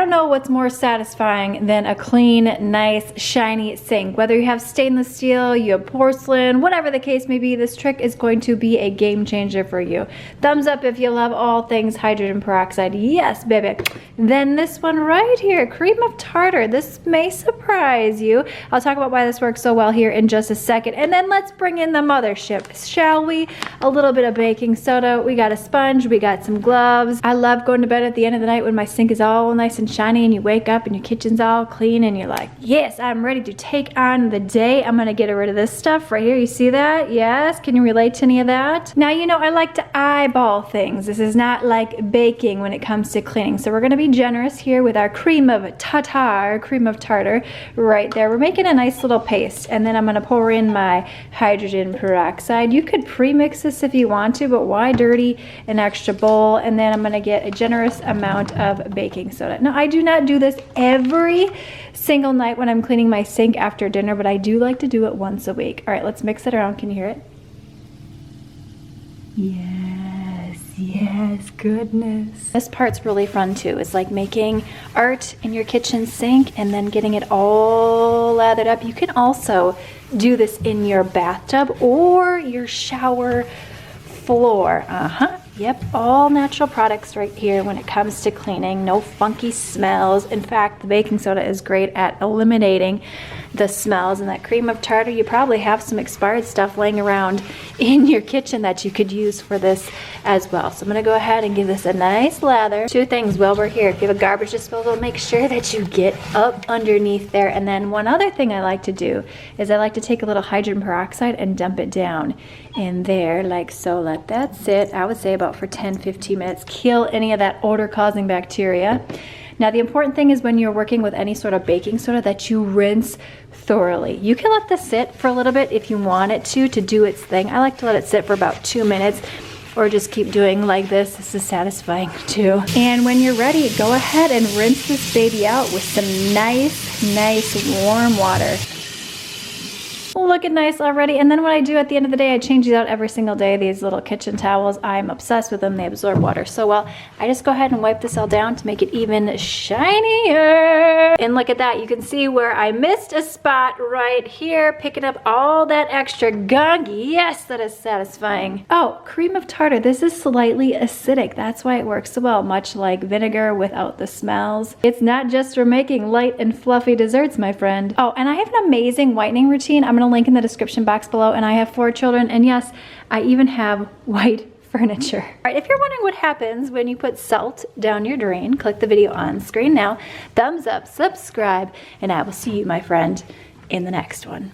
don't know what's more satisfying than a clean, nice, shiny sink. Whether you have stainless steel, you have porcelain, whatever the case may be, this trick is going to be a game changer for you. Thumbs up if you love all things hydrogen peroxide. Yes, baby. Then this one right here, cream of tartar. This may surprise you. I'll talk about why this works so well here in just a second. And then let's bring in the mothership, shall we? A little bit of baking soda. We got a sponge. We got some gloves. I love going to bed at the end of the night when my sink is all nice and shiny and you wake up and your kitchen's all clean and you're like, yes, I'm ready to take on the day. I'm gonna get rid of this stuff right here. You see that? Yes. Can you relate to any of that? Now, you know, I like to eyeball things. This is not like baking when it comes to cleaning. So we're gonna be generous here with our cream of tartar right there. We're making a nice little paste, and then I'm gonna pour in my hydrogen peroxide. You could pre-mix this if you want to, but why dirty an extra bowl? And then I'm gonna get a generous amount of baking soda. Now, I do not do this every single night when I'm cleaning my sink after dinner, but I do like to do it once a week. All right, let's mix it around. Can you hear it? Yes, goodness. This part's really fun too. It's like making art in your kitchen sink and then getting it all lathered up. You can also do this in your bathtub or your shower floor. Yep, all natural products right here when it comes to cleaning. No funky smells. In fact, the baking soda is great at eliminating the smells. And that cream of tartar, you probably have some expired stuff laying around in your kitchen that you could use for this as well. So I'm gonna go ahead and give this a nice lather. Two things while we're here. If you have a garbage disposal, make sure that you get up underneath there. And then one other thing I like to do is I like to take a little hydrogen peroxide and dump it down in there like so. Let that sit, I would say about for 10-15 minutes. Kill any of that odor causing bacteria. Now, the important thing is when you're working with any sort of baking soda that you rinse thoroughly. You can let this sit for a little bit if you want it to do its thing. I like to let it sit for about 2 minutes or just keep doing like this. This is satisfying too. And when you're ready, go ahead and rinse this baby out with some nice warm water. Looking nice already. And then what I do at the end of the day, I change these out every single day. These little kitchen towels, I'm obsessed with them. They absorb water so well. I just go ahead and wipe this all down to make it even shinier. And look at that. You can see where I missed a spot right here, picking up all that extra gunk. Yes, that is satisfying. Oh, cream of tartar. This is slightly acidic. That's why it works so well, much like vinegar without the smells. It's not just for making light and fluffy desserts, my friend. Oh, and I have an amazing whitening routine. I'm gonna link in the description box below, and I have 4 children, and yes, I even have white furniture. All right, if you're wondering what happens when you put salt down your drain, click the video on screen now, thumbs up, subscribe, and I will see you, my friend, in the next one.